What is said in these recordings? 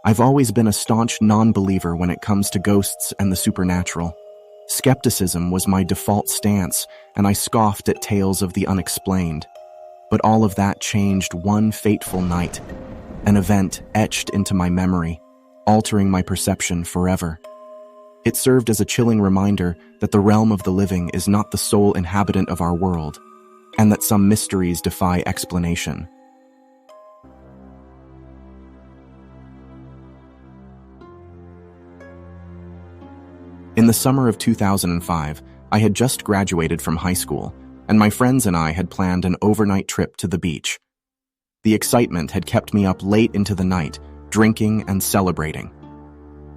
I've always been a staunch non-believer when it comes to ghosts and the supernatural. Skepticism was my default stance, and I scoffed at tales of the unexplained. But all of that changed one fateful night, an event etched into my memory, altering my perception forever. It served as a chilling reminder that the realm of the living is not the sole inhabitant of our world, and that some mysteries defy explanation. In the summer of 2005, I had just graduated from high school, and my friends and I had planned an overnight trip to the beach. The excitement had kept me up late into the night, drinking and celebrating.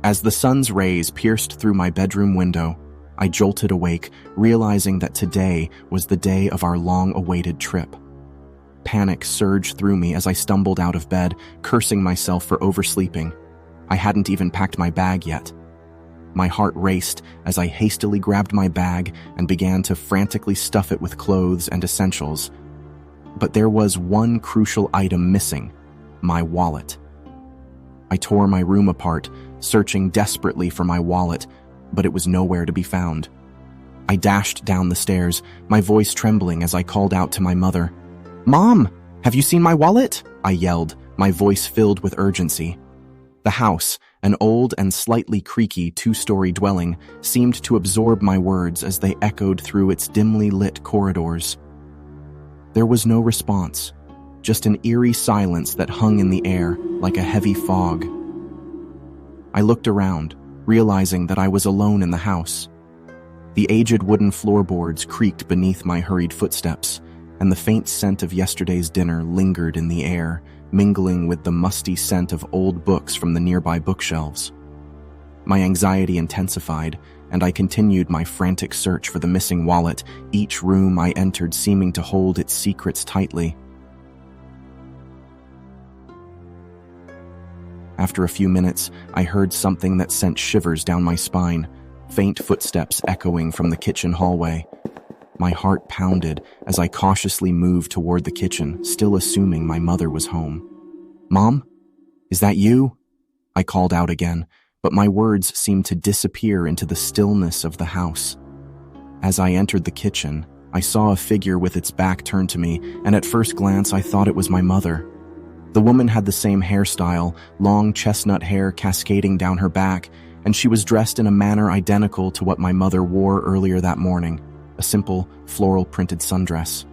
As the sun's rays pierced through my bedroom window, I jolted awake, realizing that today was the day of our long-awaited trip. Panic surged through me as I stumbled out of bed, cursing myself for oversleeping. I hadn't even packed my bag yet. My heart raced as I hastily grabbed my bag and began to frantically stuff it with clothes and essentials. But there was one crucial item missing: my wallet. I tore my room apart, searching desperately for my wallet, but it was nowhere to be found. I dashed down the stairs, my voice trembling as I called out to my mother. "Mom, have you seen my wallet?" I yelled, my voice filled with urgency. The house, an old and slightly creaky two-story dwelling, seemed to absorb my words as they echoed through its dimly lit corridors. There was no response, just an eerie silence that hung in the air like a heavy fog. I looked around, realizing that I was alone in the house. The aged wooden floorboards creaked beneath my hurried footsteps, and the faint scent of yesterday's dinner lingered in the air, mingling with the musty scent of old books from the nearby bookshelves. My anxiety intensified, and I continued my frantic search for the missing wallet, each room I entered seeming to hold its secrets tightly. After a few minutes, I heard something that sent shivers down my spine, faint footsteps echoing from the kitchen hallway. My heart pounded as I cautiously moved toward the kitchen, still assuming my mother was home. "Mom? Is that you?" I called out again, but my words seemed to disappear into the stillness of the house. As I entered the kitchen, I saw a figure with its back turned to me, and at first glance I thought it was my mother. The woman had the same hairstyle, long chestnut hair cascading down her back, and she was dressed in a manner identical to what my mother wore earlier that morning, a simple, floral-printed sundress.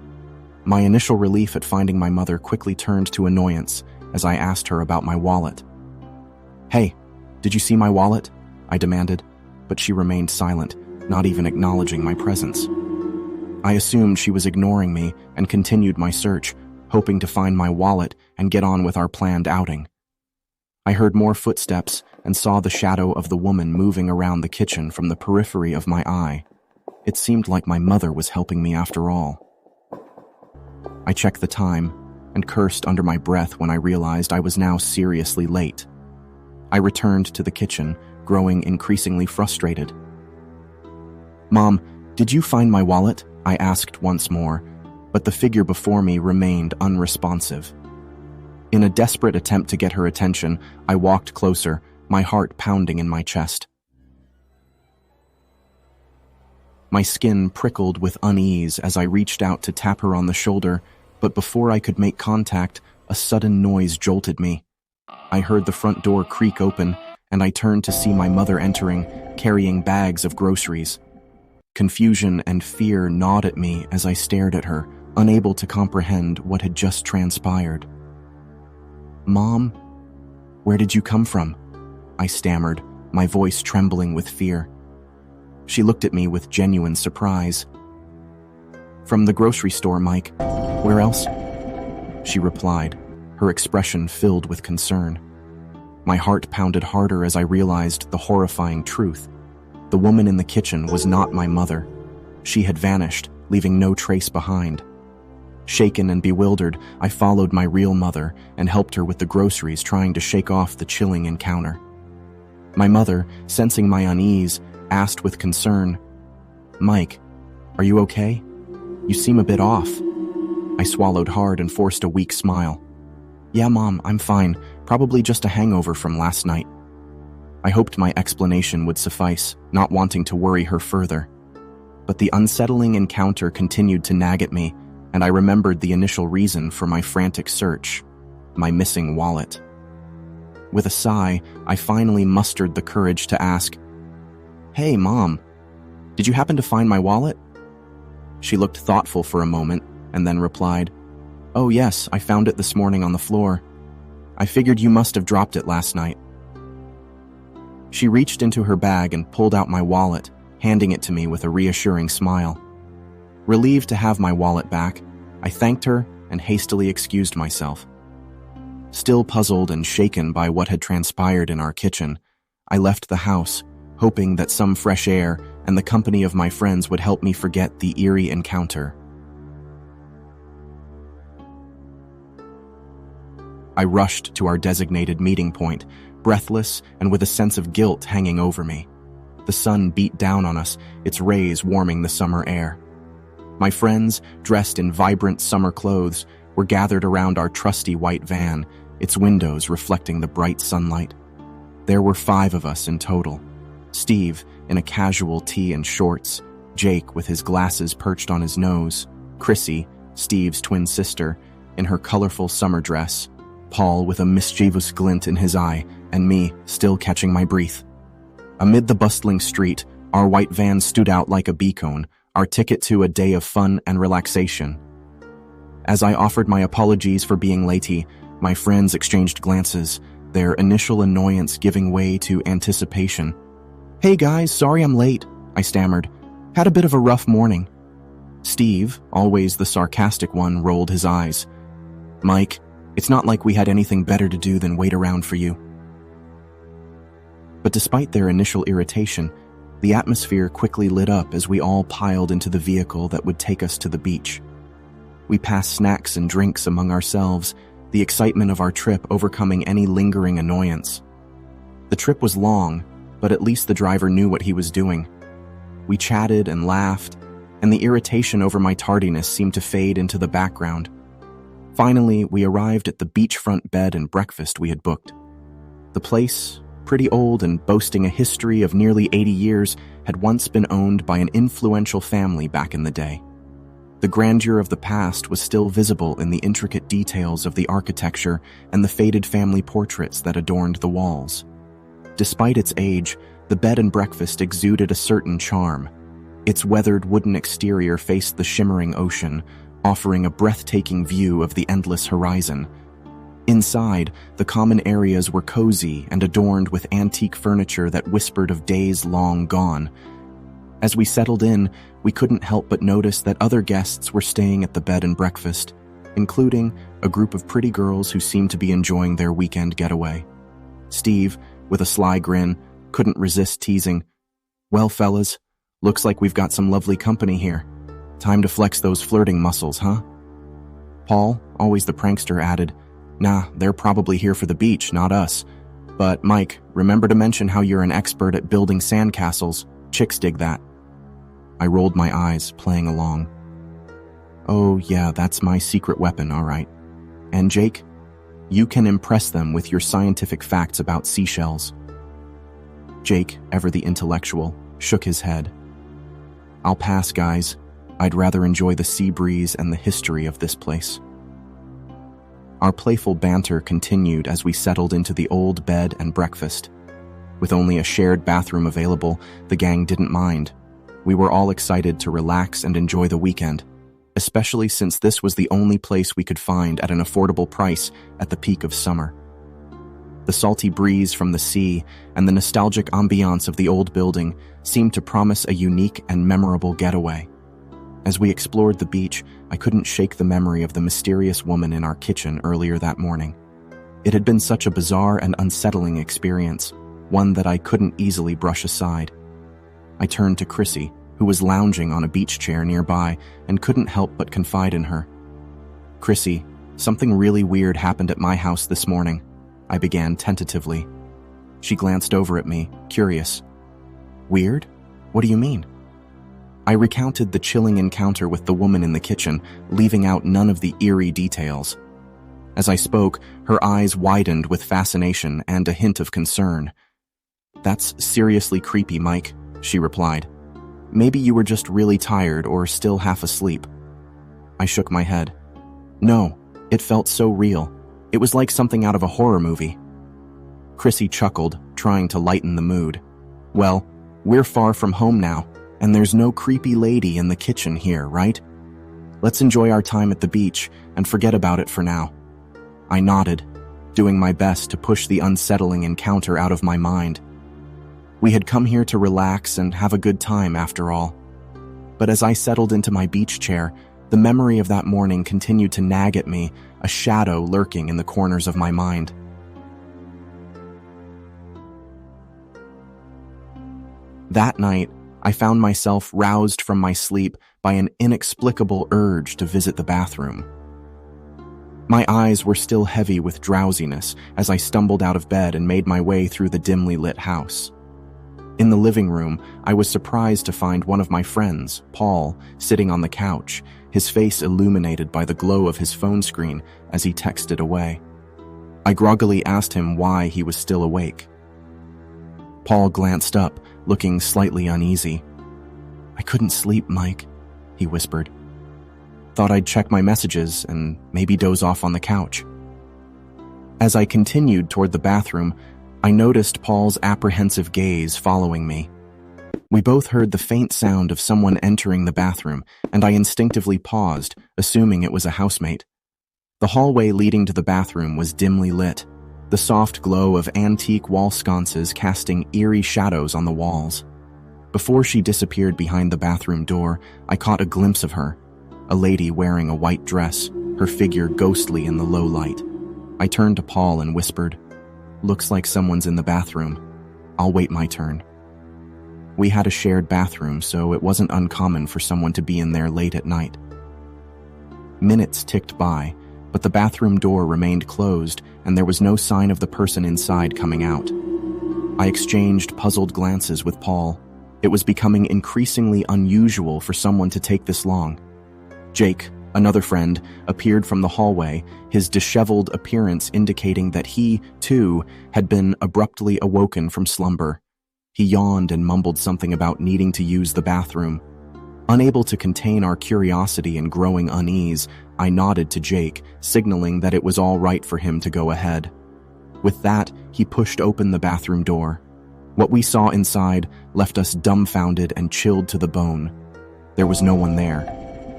My initial relief at finding my mother quickly turned to annoyance as I asked her about my wallet. "Hey, did you see my wallet?" I demanded, but she remained silent, not even acknowledging my presence. I assumed she was ignoring me and continued my search, hoping to find my wallet and get on with our planned outing. I heard more footsteps and saw the shadow of the woman moving around the kitchen from the periphery of my eye. It seemed like my mother was helping me after all. I checked the time and cursed under my breath when I realized I was now seriously late. I returned to the kitchen, growing increasingly frustrated. "Mom, did you find my wallet?" I asked once more, but the figure before me remained unresponsive. In a desperate attempt to get her attention, I walked closer, my heart pounding in my chest. My skin prickled with unease as I reached out to tap her on the shoulder, but before I could make contact, a sudden noise jolted me. I heard the front door creak open, and I turned to see my mother entering, carrying bags of groceries. Confusion and fear gnawed at me as I stared at her, unable to comprehend what had just transpired. "Mom, where did you come from?" I stammered, my voice trembling with fear. She looked at me with genuine surprise. "From the grocery store, Mike. Where else?" she replied, her expression filled with concern. My heart pounded harder as I realized the horrifying truth. The woman in the kitchen was not my mother. She had vanished, leaving no trace behind. Shaken and bewildered, I followed my real mother and helped her with the groceries, trying to shake off the chilling encounter. My mother, sensing my unease, asked with concern, "Mike, are you okay? You seem a bit off." I swallowed hard and forced a weak smile. "Yeah, Mom, I'm fine. Probably just a hangover from last night." I hoped my explanation would suffice, not wanting to worry her further. But the unsettling encounter continued to nag at me, and I remembered the initial reason for my frantic search: my missing wallet. With a sigh, I finally mustered the courage to ask, "Hey, Mom, did you happen to find my wallet?" She looked thoughtful for a moment and then replied, "Oh yes, I found it this morning on the floor. I figured you must have dropped it last night." She reached into her bag and pulled out my wallet, handing it to me with a reassuring smile. Relieved to have my wallet back, I thanked her and hastily excused myself. Still puzzled and shaken by what had transpired in our kitchen, I left the house, hoping that some fresh air and the company of my friends would help me forget the eerie encounter. I rushed to our designated meeting point, breathless and with a sense of guilt hanging over me. The sun beat down on us, its rays warming the summer air. My friends, dressed in vibrant summer clothes, were gathered around our trusty white van, its windows reflecting the bright sunlight. There were 5 of us in total. Steve, in a casual tee and shorts, Jake with his glasses perched on his nose, Chrissy, Steve's twin sister, in her colorful summer dress, Paul with a mischievous glint in his eye, and me still catching my breath. Amid the bustling street, our white van stood out like a beacon, our ticket to a day of fun and relaxation. As I offered my apologies for being late, my friends exchanged glances, their initial annoyance giving way to anticipation. "Hey guys, sorry I'm late," I stammered. "Had a bit of a rough morning." Steve, always the sarcastic one, rolled his eyes. "Mike, it's not like we had anything better to do than wait around for you." But despite their initial irritation, the atmosphere quickly lit up as we all piled into the vehicle that would take us to the beach. We passed snacks and drinks among ourselves, the excitement of our trip overcoming any lingering annoyance. The trip was long, but at least the driver knew what he was doing. We chatted and laughed, and the irritation over my tardiness seemed to fade into the background. Finally, we arrived at the beachfront bed and breakfast we had booked. The place, pretty old and boasting a history of nearly 80 years, had once been owned by an influential family back in the day. The grandeur of the past was still visible in the intricate details of the architecture and the faded family portraits that adorned the walls. Despite its age, the bed and breakfast exuded a certain charm. Its weathered wooden exterior faced the shimmering ocean, offering a breathtaking view of the endless horizon. Inside, the common areas were cozy and adorned with antique furniture that whispered of days long gone. As we settled in, we couldn't help but notice that other guests were staying at the bed and breakfast, including a group of pretty girls who seemed to be enjoying their weekend getaway. Steve, with a sly grin, couldn't resist teasing, "Well, fellas, looks like we've got some lovely company here. Time to flex those flirting muscles, huh?" Paul, always the prankster, added, "Nah, they're probably here for the beach, not us. But Mike, remember to mention how you're an expert at building sandcastles. Chicks dig that." I rolled my eyes, playing along. "Oh yeah, that's my secret weapon, all right. And Jake, you can impress them with your scientific facts about seashells." Jake, ever the intellectual, shook his head. "I'll pass, guys. I'd rather enjoy the sea breeze and the history of this place." Our playful banter continued as we settled into the old bed and breakfast. With only a shared bathroom available, the gang didn't mind. We were all excited to relax and enjoy the weekend, especially since this was the only place we could find at an affordable price at the peak of summer. The salty breeze from the sea and the nostalgic ambiance of the old building seemed to promise a unique and memorable getaway. As we explored the beach, I couldn't shake the memory of the mysterious woman in our kitchen earlier that morning. It had been such a bizarre and unsettling experience, one that I couldn't easily brush aside. I turned to Chrissy, who was lounging on a beach chair nearby, and couldn't help but confide in her. "Chrissy, something really weird happened at my house this morning," I began tentatively. She glanced over at me, curious. "Weird? What do you mean?" I recounted the chilling encounter with the woman in the kitchen, leaving out none of the eerie details. As I spoke, her eyes widened with fascination and a hint of concern. "That's seriously creepy, Mike," she replied. "Maybe you were just really tired or still half asleep." I shook my head. "No, it felt so real. It was like something out of a horror movie." Chrissy chuckled, trying to lighten the mood. "Well, we're far from home now, and there's no creepy lady in the kitchen here, right? Let's enjoy our time at the beach and forget about it for now." I nodded, doing my best to push the unsettling encounter out of my mind. We had come here to relax and have a good time after all. But as I settled into my beach chair, the memory of that morning continued to nag at me, a shadow lurking in the corners of my mind. That night, I found myself roused from my sleep by an inexplicable urge to visit the bathroom. My eyes were still heavy with drowsiness as I stumbled out of bed and made my way through the dimly lit house. In the living room, I was surprised to find one of my friends, Paul, sitting on the couch, his face illuminated by the glow of his phone screen as he texted away. I groggily asked him why he was still awake. Paul glanced up, looking slightly uneasy. "I couldn't sleep, Mike," he whispered. "Thought I'd check my messages and maybe doze off on the couch." As I continued toward the bathroom, I noticed Paul's apprehensive gaze following me. We both heard the faint sound of someone entering the bathroom, and I instinctively paused, assuming it was a housemate. The hallway leading to the bathroom was dimly lit, the soft glow of antique wall sconces casting eerie shadows on the walls. Before she disappeared behind the bathroom door, I caught a glimpse of her, a lady wearing a white dress, her figure ghostly in the low light. I turned to Paul and whispered, "Looks like someone's in the bathroom. I'll wait my turn." We had a shared bathroom, so it wasn't uncommon for someone to be in there late at night. Minutes ticked by, but the bathroom door remained closed and there was no sign of the person inside coming out. I exchanged puzzled glances with Paul. It was becoming increasingly unusual for someone to take this long. Jake, another friend, appeared from the hallway, his disheveled appearance indicating that he, too, had been abruptly awoken from slumber. He yawned and mumbled something about needing to use the bathroom. Unable to contain our curiosity and growing unease, I nodded to Jake, signaling that it was all right for him to go ahead. With that, he pushed open the bathroom door. What we saw inside left us dumbfounded and chilled to the bone. There was no one there.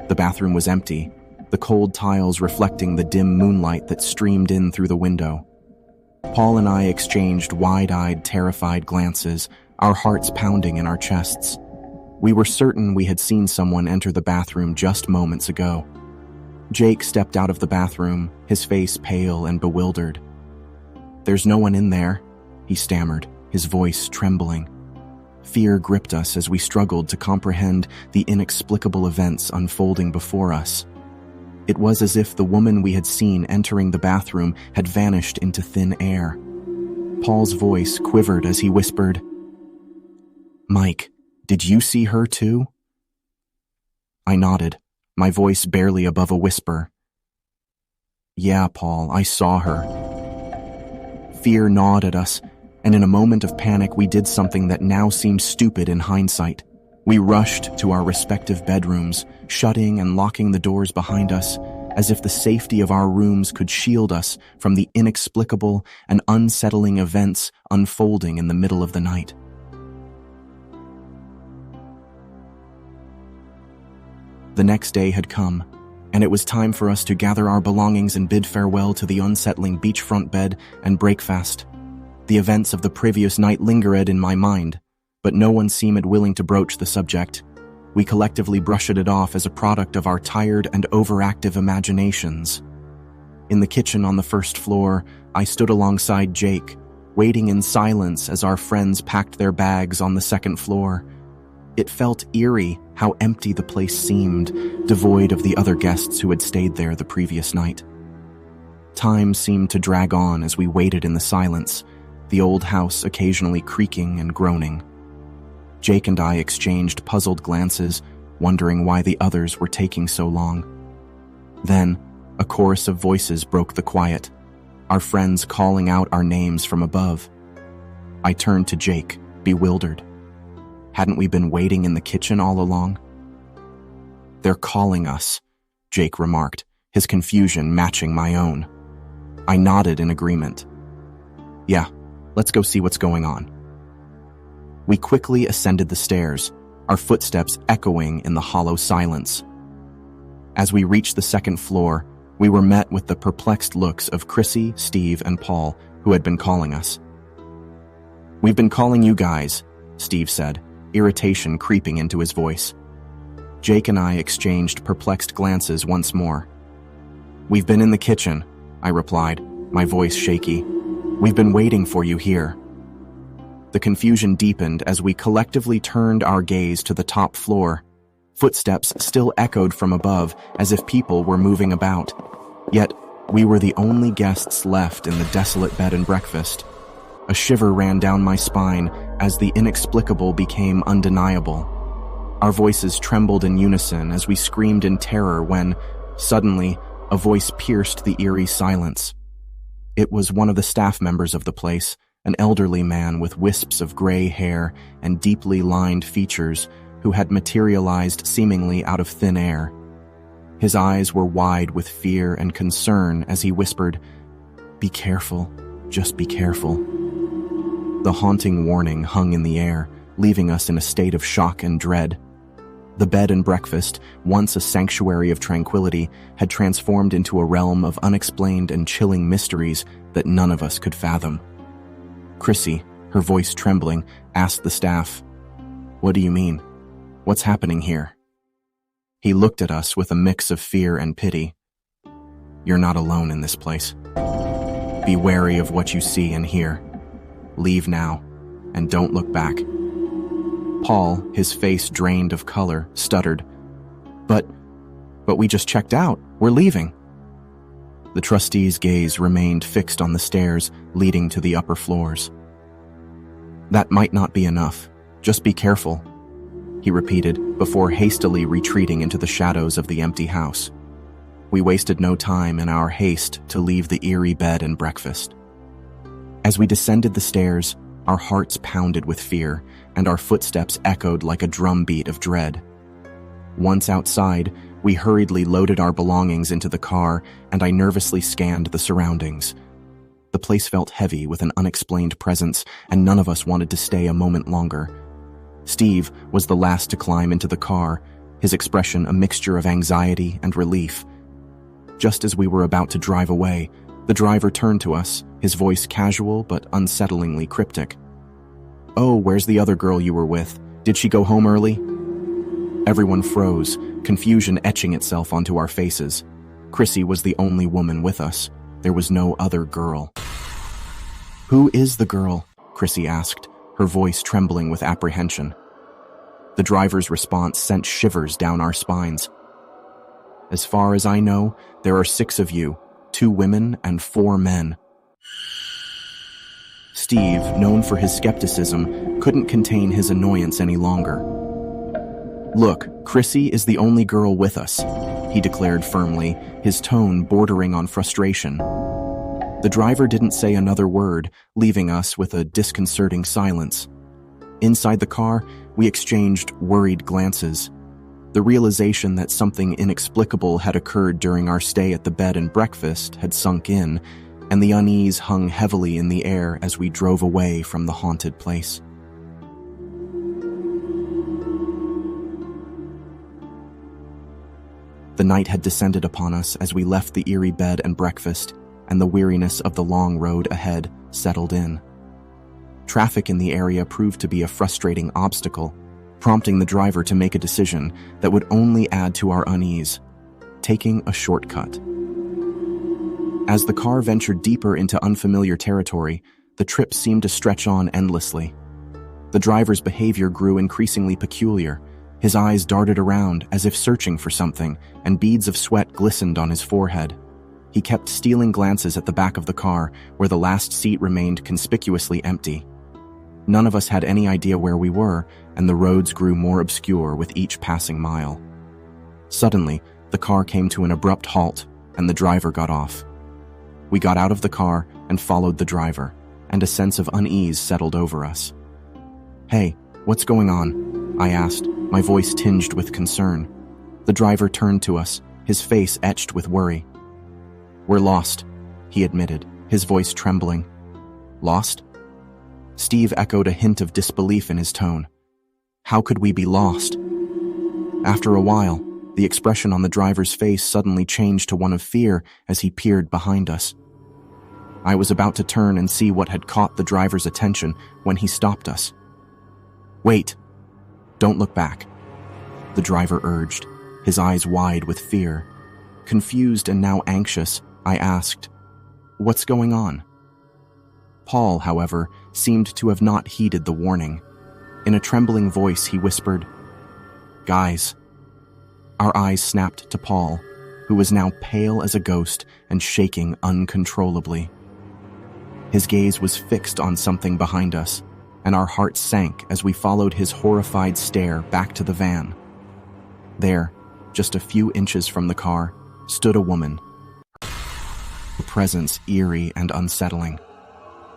The bathroom was empty, the cold tiles reflecting the dim moonlight that streamed in through the window. Paul and I exchanged wide-eyed, terrified glances, our hearts pounding in our chests. We were certain we had seen someone enter the bathroom just moments ago. Jake stepped out of the bathroom, his face pale and bewildered. "There's no one in there," he stammered, his voice trembling. Fear gripped us as we struggled to comprehend the inexplicable events unfolding before us. It was as if the woman we had seen entering the bathroom had vanished into thin air. Paul's voice quivered as he whispered, "Mike, did you see her too?" I nodded, my voice barely above a whisper. "Yeah, Paul, I saw her." Fear gnawed at us, and in a moment of panic we did something that now seems stupid in hindsight. We rushed to our respective bedrooms, shutting and locking the doors behind us, as if the safety of our rooms could shield us from the inexplicable and unsettling events unfolding in the middle of the night. The next day had come, and it was time for us to gather our belongings and bid farewell to the unsettling beachfront bed and break fast. The events of the previous night lingered in my mind, but no one seemed willing to broach the subject. We collectively brushed it off as a product of our tired and overactive imaginations. In the kitchen on the first floor, I stood alongside Jake, waiting in silence as our friends packed their bags on the second floor. It felt eerie how empty the place seemed, devoid of the other guests who had stayed there the previous night. Time seemed to drag on as we waited in the silence, the old house occasionally creaking and groaning. Jake and I exchanged puzzled glances, wondering why the others were taking so long. Then, a chorus of voices broke the quiet, our friends calling out our names from above. I turned to Jake, bewildered. Hadn't we been waiting in the kitchen all along? "They're calling us," Jake remarked, his confusion matching my own. I nodded in agreement. "Yeah, let's go see what's going on." We quickly ascended the stairs, our footsteps echoing in the hollow silence. As we reached the second floor, we were met with the perplexed looks of Chrissy, Steve, and Paul, who had been calling us. "We've been calling you guys," Steve said, irritation creeping into his voice. Jake and I exchanged perplexed glances once more. "We've been in the kitchen," I replied, my voice shaky. "We've been waiting for you here." The confusion deepened as we collectively turned our gaze to the top floor. Footsteps still echoed from above as if people were moving about. Yet, we were the only guests left in the desolate bed and breakfast. A shiver ran down my spine as the inexplicable became undeniable. Our voices trembled in unison as we screamed in terror when, suddenly, a voice pierced the eerie silence. It was one of the staff members of the place, an elderly man with wisps of gray hair and deeply lined features who had materialized seemingly out of thin air. His eyes were wide with fear and concern as he whispered, "Be careful, just be careful." The haunting warning hung in the air, leaving us in a state of shock and dread. The bed and breakfast, once a sanctuary of tranquility, had transformed into a realm of unexplained and chilling mysteries that none of us could fathom. Chrissy, her voice trembling, asked the staff, "What do you mean? What's happening here?" He looked at us with a mix of fear and pity. "You're not alone in this place. Be wary of what you see and hear. Leave now, and don't look back." Paul, his face drained of color, stuttered, But we just checked out. We're leaving." The trustee's gaze remained fixed on the stairs leading to the upper floors. "That might not be enough. Just be careful," he repeated before hastily retreating into the shadows of the empty house. We wasted no time in our haste to leave the eerie bed and breakfast. As we descended the stairs, our hearts pounded with fear, and our footsteps echoed like a drumbeat of dread. Once outside, we hurriedly loaded our belongings into the car, and I nervously scanned the surroundings. The place felt heavy with an unexplained presence, and none of us wanted to stay a moment longer. Steve was the last to climb into the car, his expression a mixture of anxiety and relief. Just as we were about to drive away, the driver turned to us, his voice casual but unsettlingly cryptic. "Oh, where's the other girl you were with? Did she go home early?" Everyone froze, confusion etching itself onto our faces. Chrissy was the only woman with us. There was no other girl. "Who is the girl?" Chrissy asked, her voice trembling with apprehension. The driver's response sent shivers down our spines. "As far as I know, there are 6 of you, 2 women and 4 men." Steve, known for his skepticism, couldn't contain his annoyance any longer. "Look, Chrissy is the only girl with us," he declared firmly, his tone bordering on frustration. The driver didn't say another word, leaving us with a disconcerting silence. Inside the car, we exchanged worried glances. The realization that something inexplicable had occurred during our stay at the bed and breakfast had sunk in, and the unease hung heavily in the air as we drove away from the haunted place. The night had descended upon us as we left the eerie bed and breakfast, and the weariness of the long road ahead settled in. Traffic in the area proved to be a frustrating obstacle, prompting the driver to make a decision that would only add to our unease, taking a shortcut. As the car ventured deeper into unfamiliar territory, the trip seemed to stretch on endlessly. The driver's behavior grew increasingly peculiar. His eyes darted around as if searching for something, and beads of sweat glistened on his forehead. He kept stealing glances at the back of the car, where the last seat remained conspicuously empty. None of us had any idea where we were, and the roads grew more obscure with each passing mile. Suddenly, the car came to an abrupt halt, and the driver got off. We got out of the car and followed the driver, and a sense of unease settled over us. "Hey, what's going on?" I asked, my voice tinged with concern. The driver turned to us, his face etched with worry. "We're lost," he admitted, his voice trembling. "Lost?" Steve echoed a hint of disbelief in his tone. "How could we be lost?" After a while, the expression on the driver's face suddenly changed to one of fear as he peered behind us. I was about to turn and see what had caught the driver's attention when he stopped us. "Wait! Don't look back," the driver urged, his eyes wide with fear. Confused and now anxious, I asked, "What's going on?" Paul, however, seemed to have not heeded the warning. In a trembling voice, he whispered, "Guys." Our eyes snapped to Paul, who was now pale as a ghost and shaking uncontrollably. His gaze was fixed on something behind us, and our hearts sank as we followed his horrified stare back to the van. There, just a few inches from the car, stood a woman, her presence eerie and unsettling.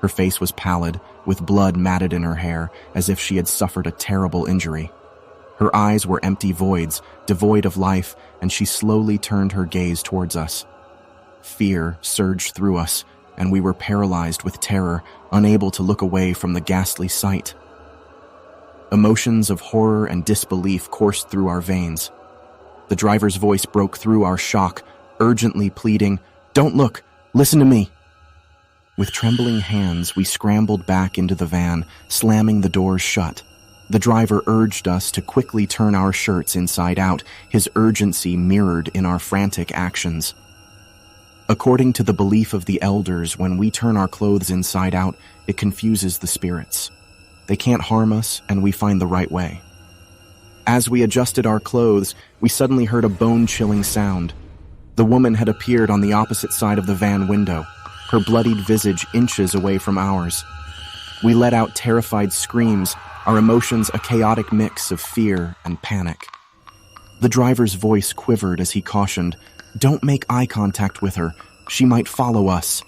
Her face was pallid, with blood matted in her hair, as if she had suffered a terrible injury. Her eyes were empty voids, devoid of life, and she slowly turned her gaze towards us. Fear surged through us, and we were paralyzed with terror, unable to look away from the ghastly sight. Emotions of horror and disbelief coursed through our veins. The driver's voice broke through our shock, urgently pleading, "Don't look! Listen to me!" With trembling hands, we scrambled back into the van, slamming the doors shut. The driver urged us to quickly turn our shirts inside out, his urgency mirrored in our frantic actions. According to the belief of the elders, when we turn our clothes inside out, it confuses the spirits. They can't harm us, and we find the right way. As we adjusted our clothes, we suddenly heard a bone-chilling sound. The woman had appeared on the opposite side of the van window, her bloodied visage inches away from ours. We let out terrified screams, our emotions a chaotic mix of fear and panic. The driver's voice quivered as he cautioned, "Don't make eye contact with her. She might follow us."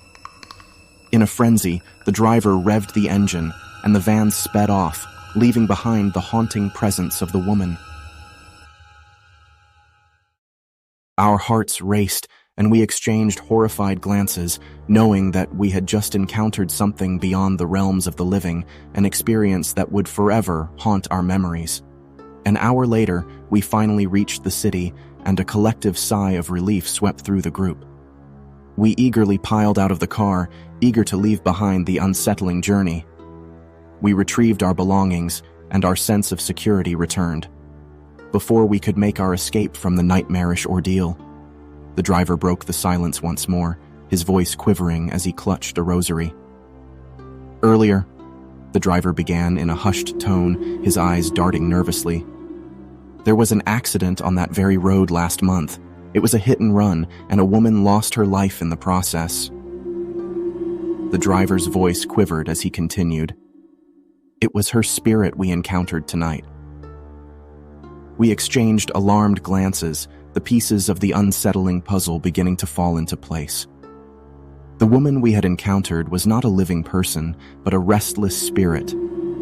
In a frenzy, the driver revved the engine, and the van sped off, leaving behind the haunting presence of the woman. Our hearts raced, and we exchanged horrified glances, knowing that we had just encountered something beyond the realms of the living, an experience that would forever haunt our memories. An hour later, we finally reached the city, and a collective sigh of relief swept through the group. We eagerly piled out of the car, eager to leave behind the unsettling journey. We retrieved our belongings, and our sense of security returned. Before we could make our escape from the nightmarish ordeal, the driver broke the silence once more, his voice quivering as he clutched a rosary. "Earlier," the driver began in a hushed tone, his eyes darting nervously, "there was an accident on that very road last month. It was a hit and run, and a woman lost her life in the process." The driver's voice quivered as he continued, "It was her spirit we encountered tonight." We exchanged alarmed glances, the pieces of the unsettling puzzle beginning to fall into place. The woman we had encountered was not a living person, but a restless spirit,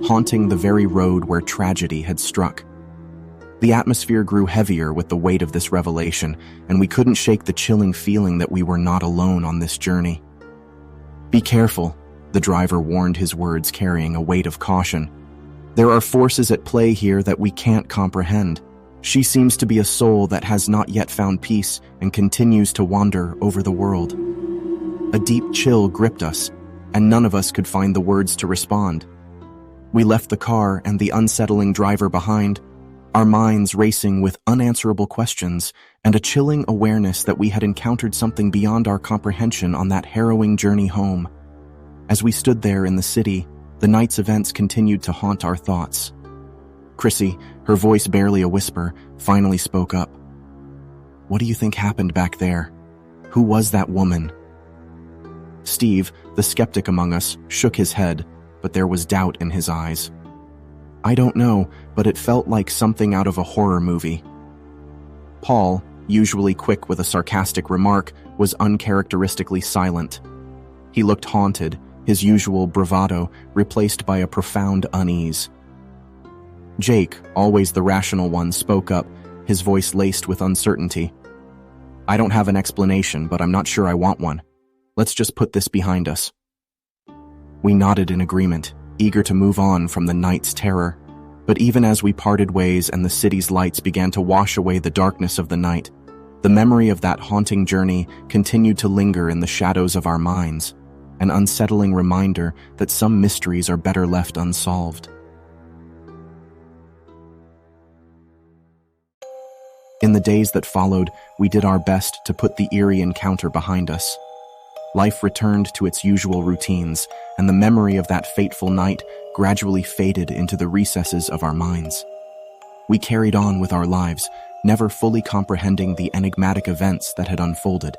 haunting the very road where tragedy had struck. The atmosphere grew heavier with the weight of this revelation, and we couldn't shake the chilling feeling that we were not alone on this journey. "Be careful," the driver warned, his words carrying a weight of caution. "There are forces at play here that we can't comprehend. She seems to be a soul that has not yet found peace and continues to wander over the world." A deep chill gripped us, and none of us could find the words to respond. We left the car and the unsettling driver behind, our minds racing with unanswerable questions and a chilling awareness that we had encountered something beyond our comprehension on that harrowing journey home. As we stood there in the city, the night's events continued to haunt our thoughts. Chrissy, her voice barely a whisper, finally spoke up. "What do you think happened back there? Who was that woman?" Steve, the skeptic among us, shook his head, but there was doubt in his eyes. "I don't know, but it felt like something out of a horror movie." Paul, usually quick with a sarcastic remark, was uncharacteristically silent. He looked haunted, his usual bravado replaced by a profound unease. Jake, always the rational one, spoke up, his voice laced with uncertainty. "I don't have an explanation, but I'm not sure I want one. Let's just put this behind us." We nodded in agreement, eager to move on from the night's terror. But even as we parted ways and the city's lights began to wash away the darkness of the night, the memory of that haunting journey continued to linger in the shadows of our minds, an unsettling reminder that some mysteries are better left unsolved. In the days that followed, we did our best to put the eerie encounter behind us. Life returned to its usual routines, and the memory of that fateful night gradually faded into the recesses of our minds. We carried on with our lives, never fully comprehending the enigmatic events that had unfolded.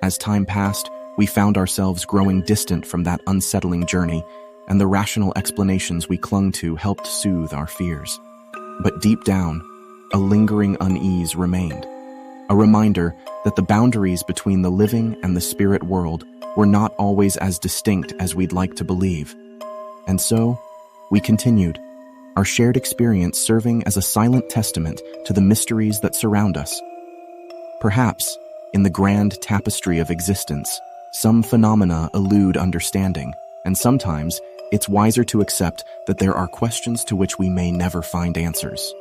As time passed, we found ourselves growing distant from that unsettling journey, and the rational explanations we clung to helped soothe our fears. But deep down, a lingering unease remained, a reminder that the boundaries between the living and the spirit world were not always as distinct as we'd like to believe. And so, we continued, our shared experience serving as a silent testament to the mysteries that surround us. Perhaps, in the grand tapestry of existence, some phenomena elude understanding, and sometimes it's wiser to accept that there are questions to which we may never find answers.